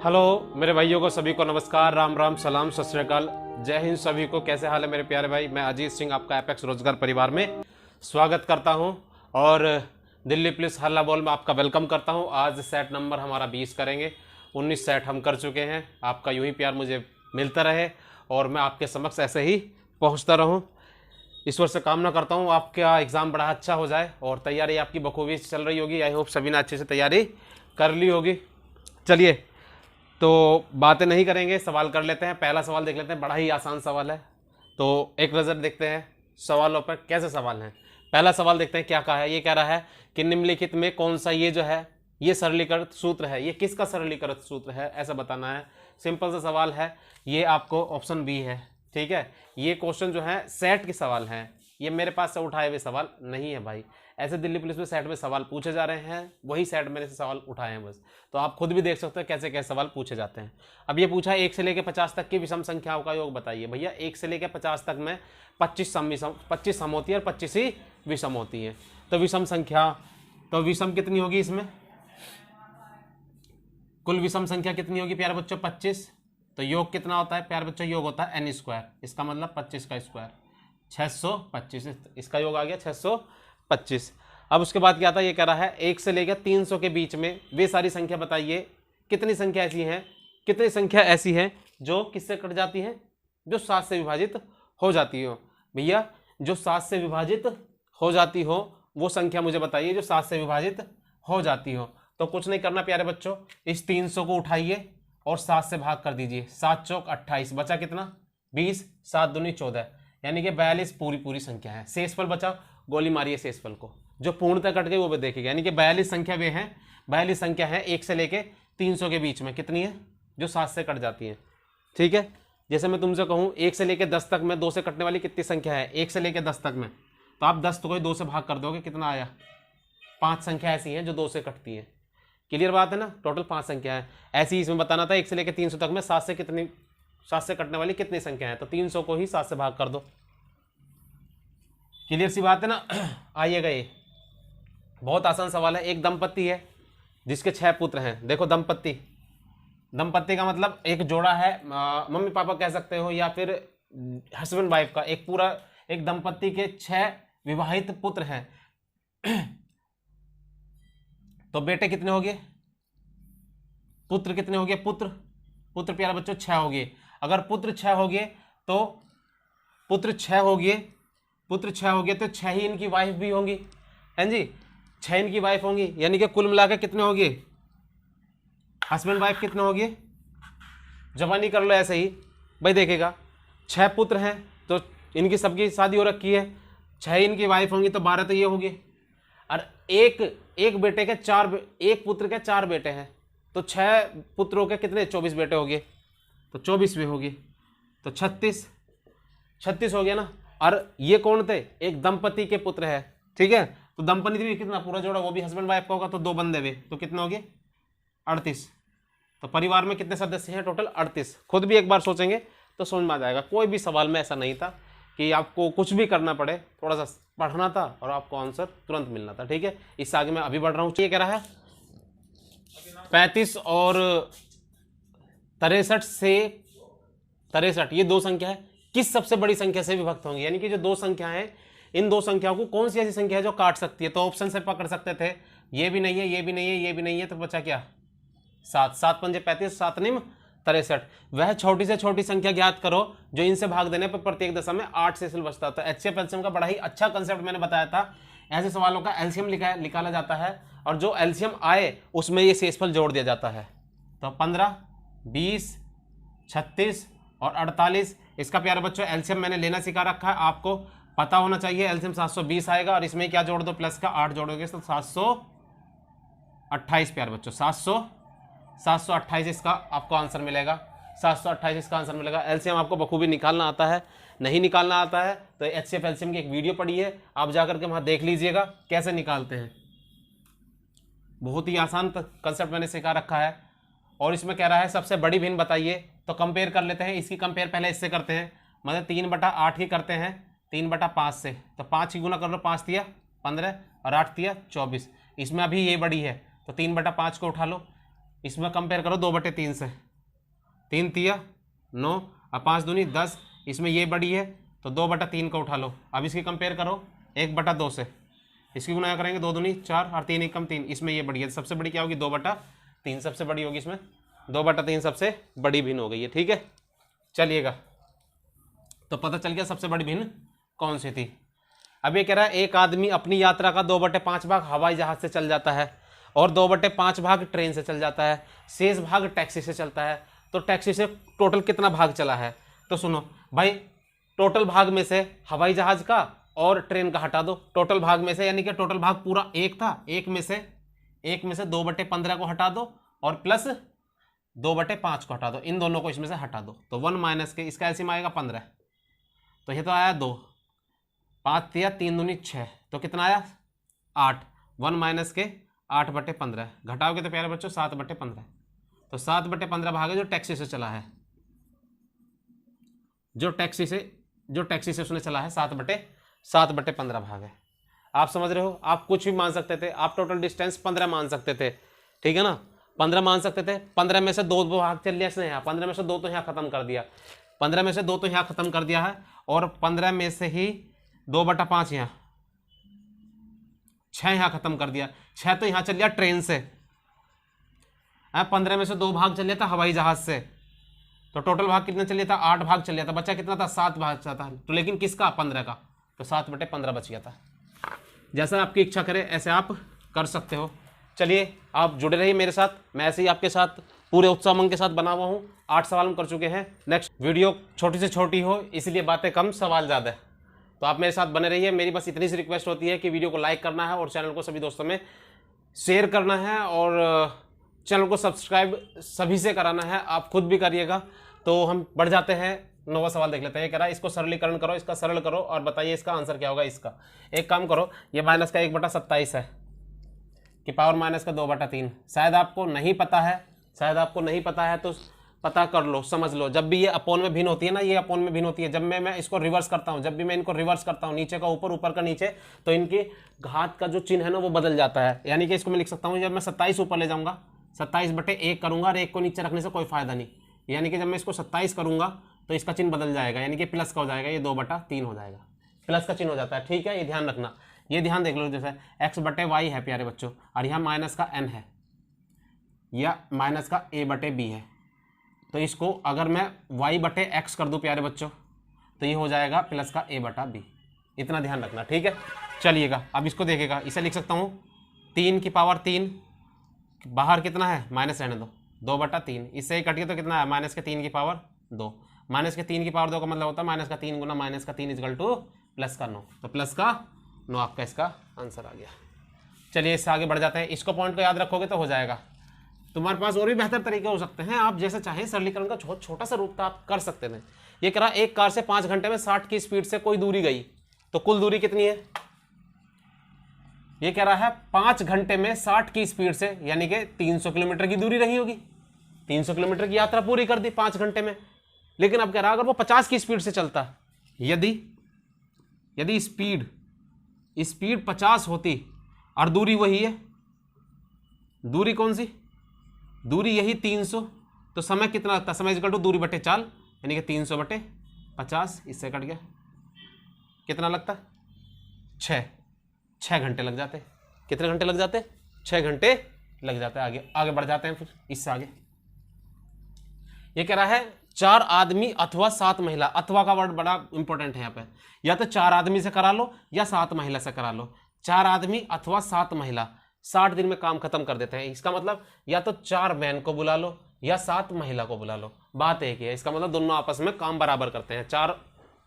Hello मेरे भाइयों को सभी को नमस्कार, राम राम, सलाम, सत श्री अकाल, जय हिंद सभी को। कैसे हाल है मेरे प्यारे भाई। मैं अजीत सिंह आपका एपेक्स रोजगार परिवार में स्वागत करता हूं और दिल्ली पुलिस हल्ला बोल में आपका वेलकम करता हूं। आज सेट नंबर हमारा 20 करेंगे। 19 सेट हम कर चुके हैं। आपका यूं ही प्यार मुझे मिलता रहे और मैं आपके समक्ष ऐसे ही पहुँचता रहूँ। ईश्वर से कामना करता हूँ आपका एग्ज़ाम बड़ा अच्छा हो जाए और तैयारी आपकी बखूबी चल रही होगी। आई होप सभी ने अच्छे से तैयारी कर ली होगी। चलिए तो बातें नहीं करेंगे, सवाल कर लेते हैं। पहला सवाल देख लेते हैं, बड़ा ही आसान सवाल है। तो एक नज़र देखते हैं सवालों पर कैसे सवाल हैं। पहला सवाल देखते हैं क्या कहा है। ये कह रहा है कि निम्नलिखित में कौन सा ये जो है ये सरलीकृत सूत्र है, ये किसका सरलीकृत सूत्र है ऐसा बताना है। सिंपल सा सवाल है। ये आपको ऑप्शन बी है, ठीक है। ये क्वेश्चन जो है सेट के सवाल हैं, ये मेरे पास से उठाए हुए सवाल नहीं है भाई। ऐसे दिल्ली पुलिस में सेट में सवाल पूछे जा रहे हैं, वही सेट मेरे से सवाल उठाए हैं बस। तो आप खुद भी देख सकते हो कैसे कैसे सवाल पूछे जाते हैं। अब ये पूछा 1 से लेकर 50 तक की विषम संख्याओं का योग बताइए। भैया 1 से लेकर 50 तक में 25 सम होती है और 25 ही विषम होती है। तो विषम संख्या, तो विषम कितनी होगी इसमें, कुल विषम संख्या कितनी होगी प्यारे बच्चों 25। तो योग कितना होता है प्यारे बच्चों, योग होता है n स्क्वायर। इसका मतलब 25 का स्क्वायर 625, इसका योग आ गया 625। अब उसके बाद क्या था, ये कह रहा है 1 से लेकर 300 के बीच में वे सारी संख्या बताइए। कितनी संख्या ऐसी हैं, कितनी संख्या ऐसी हैं जो किससे कट जाती हैं, जो 7 से विभाजित हो जाती हो। भैया जो 7 से विभाजित हो जाती हो वो संख्या मुझे बताइए जो 7 से विभाजित हो जाती हो। तो कुछ नहीं करना प्यारे बच्चों, इस 300 को उठाइए और 7 से भाग कर दीजिए। 7 चौक 28, बचा कितना 20, 7 दूनी 14, यानी कि 42 पूरी संख्या है। शेषफल बचा, गोली मारिए शेषफल को, जो पूर्णतः कट गई वो भी देखेगा। यानी कि 42 संख्या वे हैं, 42 संख्या है 1 से लेके 300 के बीच में कितनी है जो 7 से कट जाती है, ठीक है। जैसे मैं तुमसे कहूँ 1 से लेके 10 तक में 2 से कटने वाली कितनी संख्या है 1 से लेके 10 तक में, तो आप 10 को 2 से भाग कर दोगे, कितना आया 5 संख्या ऐसी हैं जो 2 से कटती है। क्लियर बात है ना, टोटल 5 संख्या है। ऐसी इसमें बताना था 1 से लेकर 300 तक में 7 से कटने वाली कितनी संख्या है, तो 300 को ही 7 से भाग कर दो। क्लियर सी बात है ना। आइएगा, ये बहुत आसान सवाल है। एक दंपत्ति है जिसके 6 पुत्र हैं। देखो दंपत्ति का मतलब एक जोड़ा है, मम्मी पापा कह सकते हो या फिर हस्बैंड वाइफ का एक दंपत्ति के 6 विवाहित पुत्र हैं। तो बेटे कितने हो गए, पुत्र कितने हो गए, पुत्र प्यारे बच्चों 6 हो गए। अगर पुत्र 6 हो गए तो पुत्र 6 हो गए तो 6 ही इनकी वाइफ भी होंगी, हैं जी, 6 इनकी वाइफ होंगी। यानी कि कुल मिलाकर कितने हो गए, हस्बैंड वाइफ कितने हो गए, जवानी कर लो ऐसे ही भाई देखेगा। 6 पुत्र हैं तो इनकी सबकी शादी हो रखी है, 6 इनकी वाइफ होंगी तो 12 तो ये हो गए। और एक बेटे के 4, एक पुत्र के 4 बेटे हैं तो 6 पुत्रों के कितने 24 बेटे हो गए, तो 24 भी होगी, तो 36 हो गया ना। और ये कौन थे, एक दंपति के पुत्र है, ठीक है। तो दंपति भी कितना पूरा जोड़ा, वो भी हस्बैंड वाइफ का होगा, तो 2 बंदे हुए, तो कितने हो गए 38। तो परिवार में कितने सदस्य हैं टोटल 38। खुद भी एक बार सोचेंगे तो समझ में आ जाएगा। कोई भी सवाल में ऐसा नहीं था कि आपको कुछ भी करना पड़े, थोड़ा सा पढ़ना था और आपको आंसर तुरंत मिलना था, ठीक है। इससे आगे मैं अभी बढ़ रहा हूँ। ये कह रहा है 35 और 63 से 63 ये 2 संख्या है, किस सबसे बड़ी संख्या से विभक्त होंगी। यानी कि जो 2 संख्या है, इन 2 संख्याओं को कौन सी ऐसी संख्या है जो काट सकती है। तो ऑप्शन से पकड़ सकते थे, ये भी नहीं है, ये भी नहीं है, ये भी नहीं है, तो बचा क्या 7, 7 पंजे 35, 7 निम 63। वह छोटी से छोटी संख्या ज्ञात करो जो इनसे भाग देने पर प्रत्येक दशा में 8 से बचता है। तो एचसीएफ एलसीएम का बड़ा ही अच्छा कंसेप्ट मैंने बताया था। ऐसे सवालों का एलसीएम निकाला जाता है और जो एलसीएम आए उसमें ये शेषफल जोड़ दिया जाता है। तो 15, 20, 36 और 48, इसका प्यारे बच्चों एलसीएम मैंने लेना सिखा रखा है, आपको पता होना चाहिए। एलसीएम 720 आएगा और इसमें क्या जोड़ दो, प्लस का 8 जोड़ोगे तो 728 प्यारे बच्चों, 728 इसका आपको आंसर मिलेगा। 728 इसका आंसर मिलेगा। एलसीएम आपको बखूबी निकालना आता है, नहीं निकालना आता है तो एचसीएफ एलसीएम की एक वीडियो पड़ी है, आप जाकर के वहाँ देख लीजिएगा कैसे निकालते हैं। बहुत ही आसान कंसेप्ट मैंने सिखा रखा है। और इसमें कह रहा है सबसे बड़ी भिन्न बताइए, तो कंपेयर कर लेते हैं। इसकी कंपेयर पहले इससे करते हैं, मतलब 3/8 की करते हैं 3/5 से। तो 5 की गुना कर लो, 5 दिया 15 और 8 दिया 24। इसमें अभी ये बड़ी है तो 3/5 को उठा लो, इसमें कंपेयर करो 2/3 से, 3 तिया 9 और 5 दूनी 10, इसमें ये बड़ी है तो 2/3 को उठा लो। अब इसकी कंपेयर करो 1/2 से, इसकी गुना करेंगे 2 दूनी 4 और 3 एकम 3, इसमें ये बड़ी है, सबसे बड़ी क्या होगी 2/3 सबसे बड़ी होगी, इसमें 2/3 सबसे बड़ी भिन्न हो गई है। ठीक है, चलिएगा, तो पता चल गया सबसे बड़ी भिन्न कौन सी थी। अब ये कह रहा है एक आदमी अपनी यात्रा का 2/5 भाग हवाई जहाज से चल जाता है और 2/5 भाग ट्रेन से चल जाता है, शेष भाग टैक्सी से चलता है। तो टैक्सी से टोटल कितना भाग चला है? तो सुनो भाई, टोटल भाग में से हवाई जहाज का और ट्रेन का हटा दो, टोटल भाग में से, यानी कि टोटल भाग पूरा एक था, एक में से 2/15 को हटा दो और प्लस 2/5 को हटा दो, इन दोनों को इसमें से हटा दो, तो 1 माइनस के इसका एलसीएम आएगा 15, तो ये तो आया 2, 5 तिया 3 दूनी 6, तो कितना आया 8, 1 माइनस के 8/15, घटाओगे तो प्यारे बच्चों 7/15, तो 7/15 भाग है जो टैक्सी से चला है, जो टैक्सी से उसने चला है 7/15 भाग है। आप समझ रहे हो, आप कुछ भी मान सकते थे, आप टोटल डिस्टेंस 15 मान सकते थे, ठीक है ना, 15 मान सकते थे। 15 में से 2 भाग चल लिया इसने यहाँ, 15 में से 2 तो यहाँ खत्म कर दिया, 15 में से 2 तो यहाँ खत्म कर दिया है, और 15 में से ही 2/5 यहाँ, 6 यहाँ खत्म कर दिया, 6 तो यहाँ चल लिया ट्रेन से, 15 में से 2 भाग चल लिया था हवाई जहाज से, तो टोटल भाग कितना चल लिया था 8 भाग चल लिया था, बच्चा कितना था 7 भाग था, तो लेकिन किसका 15 का, तो 7/15 बच गया था। जैसा आपकी इच्छा करे ऐसे आप कर सकते हो। चलिए आप जुड़े रहिए मेरे साथ, मैं ऐसे ही आपके साथ पूरे उत्साह उमंग के साथ बना हुआ हूँ। 8 सवाल हम कर चुके हैं। नेक्स्ट वीडियो छोटी से छोटी हो इसलिए बातें कम सवाल ज़्यादा, तो आप मेरे साथ बने रहिए। मेरी बस इतनी सी रिक्वेस्ट होती है कि वीडियो को लाइक करना है और चैनल को सभी दोस्तों में शेयर करना है और चैनल को सब्सक्राइब सभी से कराना है, आप खुद भी करिएगा। तो हम बढ़ जाते हैं, 9वां सवाल देख लेते हैं। कह रहा है इसको सरलीकरण करो, इसका सरल करो और बताइए इसका आंसर क्या होगा। इसका एक काम करो, ये माइनस का 1/27 है कि पावर माइनस का 2/3। शायद आपको नहीं पता है, तो पता कर लो, समझ लो। जब भी ये अपोन में भिन्न होती है ना, ये अपोन में भिन्न होती है, जब मैं इसको रिवर्स करता हूँ, जब भी मैं इनको रिवर्स करता हूँ, नीचे का ऊपर, ऊपर का नीचे, तो इनके घात का जो चिन्ह है ना वो बदल जाता है। यानी कि इसको मैं लिख सकता हूँ, जब मैं 27 ऊपर ले जाऊँगा, 27/1 करूँगा और 1 को नीचे रखने से कोई फायदा नहीं, यानी कि जब मैं इसको 27 करूँगा तो इसका चिन्ह बदल जाएगा, यानी कि प्लस का हो जाएगा, ये 2/3 हो जाएगा, प्लस का चिन्ह हो जाता है। ठीक है, ये ध्यान रखना, ये ध्यान देख लो। जैसे x/y है प्यारे बच्चों, और यहाँ माइनस का n है या माइनस का a/b है, तो इसको अगर मैं y/x कर दूं प्यारे बच्चों, तो ये हो जाएगा प्लस का a/b। इतना ध्यान रखना, ठीक है। चलिएगा अब इसको देखेगा, इसे लिख सकता हूँ 3 की पावर 3, बाहर कितना है माइनस रहने दो, 2/3, इससे ही कटिए तो कितना है माइनस के 3 की पावर 2। माइनस के 3 की पावर 2 का मतलब होता है माइनस का 3 गुना माइनस का 3 इक्वल टू प्लस का 9, तो प्लस का 9 आपका इसका आंसर आ गया। चलिए इससे आगे बढ़ जाते हैं, इसको पॉइंट को याद रखोगे तो हो जाएगा। तुम्हारे पास और भी बेहतर तरीके हो सकते हैं, आप जैसे चाहें सरलीकरण का छोटा सा रूप था आप कर सकते थे। ये कह रहा एक कार से 5 घंटे में 60 की स्पीड से कोई दूरी गई, तो कुल दूरी कितनी है। ये कह रहा है 5 घंटे में 60 की स्पीड से, यानी कि 300 किलोमीटर की दूरी रही होगी, 300 किलोमीटर की यात्रा पूरी कर दी 5 घंटे में। लेकिन अब कह रहा अगर वो 50 की स्पीड से चलता, यदि स्पीड 50 होती और दूरी वही है, दूरी कौन सी, दूरी यही 300, तो समय कितना लगता, समय इक्वल टू दूरी बटे 4, यानी कि 300/50, इससे कट गया, कितना लगता 6 घंटे लग जाते। कितने घंटे लग जाते, 6 घंटे लग जाते। आगे बढ़ जाते हैं फिर इससे आगे। ये कह रहा है 4 आदमी अथवा 7 महिला, अथवा का वर्ड बड़ा इंपॉर्टेंट है यहाँ पे, या तो 4 आदमी से करा लो या 7 महिला से करा लो। 4 आदमी अथवा 7 महिला 60 दिन में काम खत्म कर देते हैं। इसका मतलब या तो 4 मैन को बुला लो या 7 महिला को बुला लो, बात एक ही है। इसका मतलब दोनों आपस में काम बराबर करते हैं, 4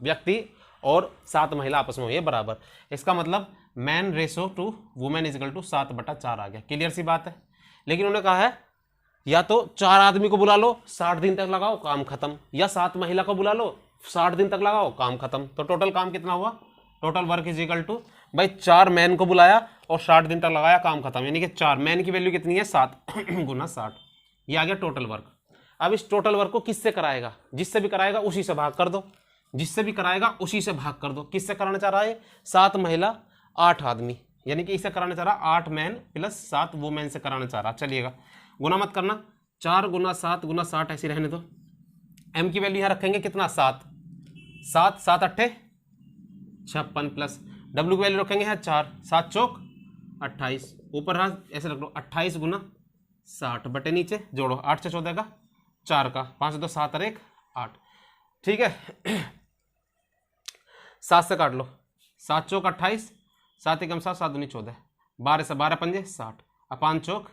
व्यक्ति और 7 महिला आपस में हुई है बराबर। इसका मतलब man ratio to women equal to 7/4 आ गया। क्लियर सी बात है। लेकिन उन्होंने कहा है या तो 4 आदमी को बुला लो 60 दिन तक लगाओ काम खत्म, या 7 महिला को बुला लो 60 दिन तक लगाओ काम खत्म। तो टोटल काम कितना हुआ, total work is equal to, भाई 4 मैन को बुलाया और 60 दिन तक लगाया काम खत्म, यानी कि 4 मैन की वैल्यू कितनी है 7 गुना 60, ये आ गया टोटल वर्क। अब इस टोटल वर्क को किससे कराएगा, जिससे भी कराएगा उसी से भाग कर दो, जिससे भी कराएगा उसी से भाग कर दो। किससे कराना चाह रहा है, 7 महिला 8 आदमी, यानी कि इसे कराना चाह रहा 8 मैन प्लस 7 वुमेन से कराना चाह रहा। चलिएगा गुना मत करना, 4 गुना 7 गुना 60 ऐसी रहने दो। m की वैल्यू यहाँ रखेंगे कितना, 7, 7 7 अट्ठे 56 प्लस w की वैल्यू रखेंगे यहाँ 4, 7 चौक 28, ऊपर हाँ ऐसे रख लो 28 गुना 60 बटे नीचे जोड़ो, 8 से 14 का 4 का 5 2 7 और 1 8, ठीक है। 7 से काट लो, 7 चौक 28, 7 एकम 7, 7 दूनी 14, 12 से 12 पंजे 60, अब 5 चौक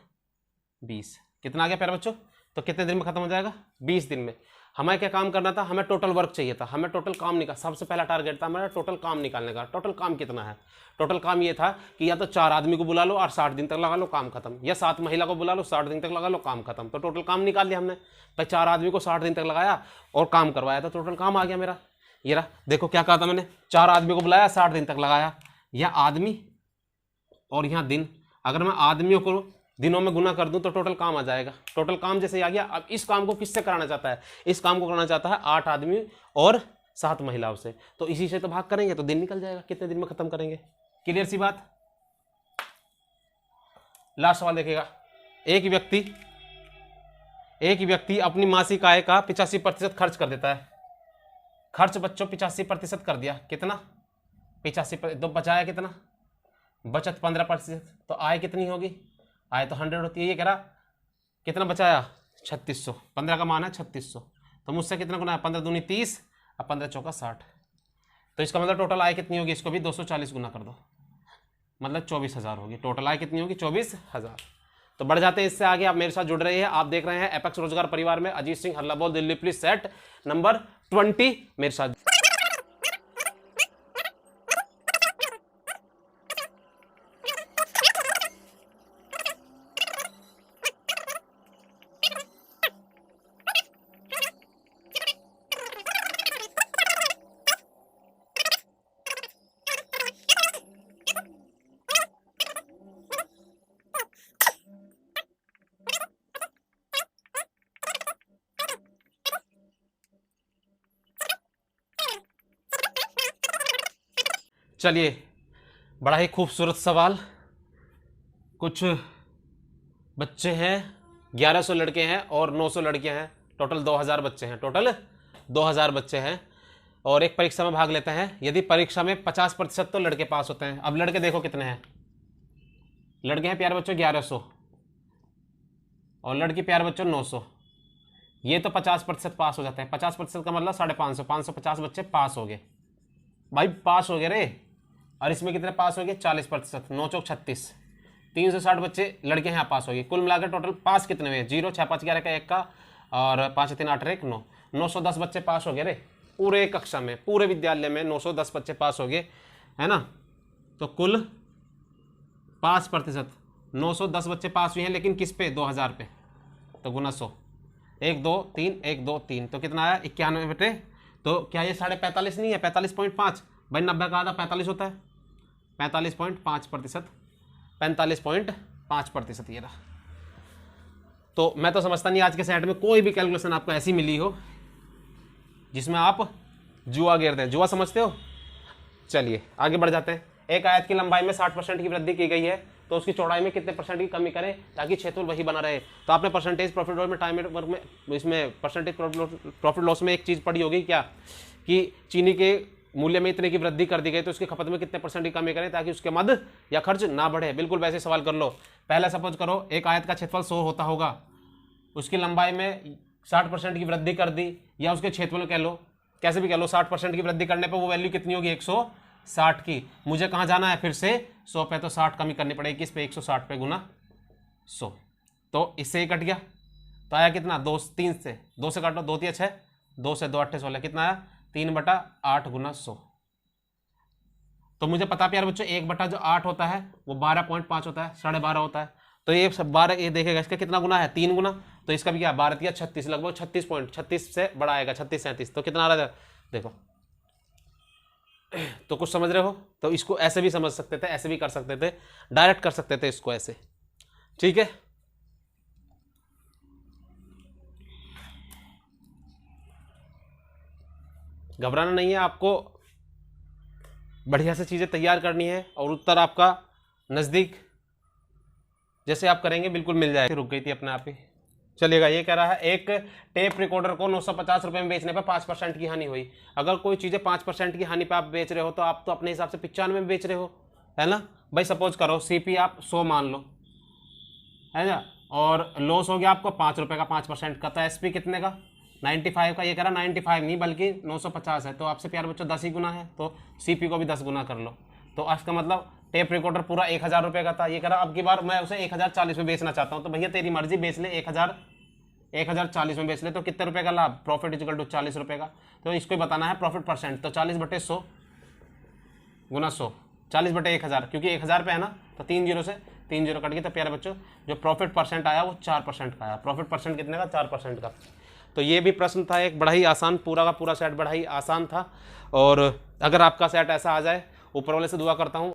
20, कितना आ गया प्यारे बच्चों। तो कितने दिन में खत्म हो जाएगा, 20 दिन में। हमें क्या काम करना था, हमें टोटल वर्क चाहिए था, हमें टोटल काम निकाल, सबसे पहला टारगेट था हमारा टोटल काम निकालने का। टोटल काम कितना है, टोटल काम ये था कि या तो 4 आदमी को बुला लो और 60 दिन तक लगा लो, काम खत्म, या 7 महिला को बुला लो 60 दिन तक लगा लो, काम खत्म। तो टोटल काम निकाल लिया हमने, भाई 4 आदमी को 60 दिन तक लगाया और काम करवाया, तो टोटल काम आ गया मेरा। ये रहा, देखो क्या कहा था मैंने, 4 आदमी को बुलाया 60 दिन तक लगाया, यह आदमी और यहाँ दिन, अगर मैं आदमियों को दिनों में गुना कर दूं तो टोटल काम आ जाएगा। टोटल काम जैसे ही आ गया, अब इस काम को किससे कराना चाहता है, इस काम को कराना चाहता है 8 आदमी और 7 महिलाओं से, तो इसी से तो भाग करेंगे तो दिन निकल जाएगा, कितने दिन में खत्म करेंगे। क्लियर सी बात। लास्ट सवाल देखिएगा, एक व्यक्ति अपनी मासिक आय का 85% खर्च कर देता है। खर्च बच्चों 85% कर दिया, कितना 85%, तो बचाया कितना, बचत 15%, तो आय कितनी होगी, आय तो 100 होती है। ये कह रहा कितना बचाया 3600, 15 का मान है 3600, तो मुझसे कितना गुना है, 15 दूनी 30 और 15 चौका 60, तो इसका मतलब टोटल आय कितनी होगी, इसको भी 240 गुना कर दो, मतलब 24,000 होगी। टोटल आय कितनी होगी, 24,000। तो बढ़ जाते हैं इससे आगे, आप मेरे साथ जुड़ रहे हैं, आप देख रहे हैं एपेक्स रोजगार परिवार में अजीत सिंह हल्ला बोल दिल्ली पुलिस सेट नंबर 20 मेरे साथ। चलिए, बड़ा ही खूबसूरत सवाल। कुछ बच्चे हैं, 1100 लड़के हैं और 900 लड़कियां हैं, टोटल 2000 बच्चे हैं, टोटल 2000 बच्चे हैं और एक परीक्षा में भाग लेते हैं। यदि परीक्षा में 50% तो लड़के पास होते हैं। अब लड़के देखो कितने हैं, लड़के हैं प्यारे बच्चों 1100 और लड़की प्यारे बच्चों 900, ये तो 50% पास हो जाते हैं। 50% का मतलब 550, 550 बच्चे पास हो गए, भाई पास हो गए रे। और इसमें कितने पास हो गए, 40%, 9 चौक 36, 360 बच्चे लड़के यहाँ पास हो गए। कुल मिलाकर टोटल पास कितने हुए, 0 6 5 11 का 1 का और 5 3 8 1 9, 910 बच्चे पास हो गए रे, पूरे कक्षा में, पूरे विद्यालय में 910 बच्चे पास हो गए, है ना। तो कुल पास प्रतिशत 910 बच्चे पास हुए हैं, लेकिन किस पे, 2000 पे, तो गुना 100, 1 2 3 1 2 3, तो कितना आया 91 बटे, तो क्या ये 45.5 नहीं है, 45.5, भाई 90 का आधा 45 होता है, 45.5%, 45.5% ये रहा। तो मैं तो समझता नहीं आज के सेट में कोई भी कैलकुलेशन आपको ऐसी मिली हो जिसमें आप जुआ गिर दें। जुआ समझते हो। चलिए आगे बढ़ जाते हैं। एक आयत की लंबाई में 60% की वृद्धि की गई है, तो उसकी चौड़ाई में कितने % की कमी करें ताकि क्षेत्रफल वही बना रहे। तो आपने परसेंटेज प्रॉफिट लॉस में, टाइम वर्क में, इसमें परसेंटेज प्रॉफिट लॉस में एक चीज़ पढ़ी होगी क्या, कि चीनी के मूल्य में इतने की वृद्धि कर दी गई तो उसकी खपत में कितने % की कमी करें ताकि उसके मद या खर्च ना बढ़े। बिल्कुल वैसे सवाल कर लो। पहले सपोज करो एक आयत का क्षेत्रफल 100 होता होगा, उसकी लंबाई में 60% की वृद्धि कर दी, या उसके क्षेत्रफल कह लो, कैसे भी कह लो, 60% की वृद्धि करने पर वो वैल्यू कितनी होगी, 160 की। मुझे कहाँ जाना है फिर से 100 पे, तो 60 कमी करनी पड़ेगी किस पे, 160 पे गुना 100, तो इससे ही कट गया, तो आया कितना, 2 3 से 2 से काटो, 2 3 6, 2 से 2 8 16, कितना आया 3/8 गुना 100। तो मुझे पता प्यारे बच्चों 1 जो 8 होता है वो 12.5 होता है, 12.5 होता है, तो ये सब 12 ये देखेगा इसका कितना गुना है, 3 गुना, तो इसका भी क्या 12 या 36, लगभग 36 से बड़ा आएगा, 36 37, तो कितना आ रहा है देखो। तो कुछ समझ रहे हो। तो इसको ऐसे भी समझ सकते थे, ऐसे भी कर सकते थे, डायरेक्ट कर सकते थे इसको ऐसे, ठीक है। घबराना नहीं है, आपको बढ़िया से चीजें तैयार करनी है और उत्तर आपका नजदीक जैसे आप करेंगे बिल्कुल मिल जाएगा। रुक गई थी अपने आप ही, चलेगा। ये कह रहा है एक टेप रिकॉर्डर को 950 रुपये में बेचने पर 5% की हानि हुई। अगर कोई चीज़ें 5% की हानि पे आप बेच रहे हो तो आप तो अपने हिसाब से 95 में बेच रहे हो, है ना भाई। सपोज करो सीपी आप 100 मान लो, है ना, और लॉस हो गया आपको 5 रुपये का 5% का, तो एसपी कितने का 95 का। ये कह रहा 95 नहीं बल्कि 950 है, तो आपसे प्यारे बच्चों 10 ही गुना है, तो सीपी को भी 10 गुना कर लो। तो इसका मतलब टेप रिकॉर्डर पूरा 1000 रुपये का था। ये कह रहा अब की बार मैं उसे 1040 में बेचना चाहता हूँ, तो भैया तेरी मर्जी, बेच ले 1040 में बेच ले। तो कितने रुपए का लाभ, प्रॉफिट इक्वल टू 40 रुपये का। तो इसको बताना है प्रॉफिट परसेंट, तो 40/100 गुना 100, 40/1000, क्योंकि 1000 पे है ना, तो 3 जीरो से 3 जीरो कट गए। तो प्यारे बच्चों जो प्रॉफिट परसेंट आया वो 4% का आया। प्रॉफिट परसेंट कितने का, 4% का। तो ये भी प्रश्न था एक, बड़ा ही आसान, पूरा का पूरा सेट बड़ा ही आसान था। और अगर आपका सेट ऐसा आ जाए, ऊपर वाले से दुआ करता हूँ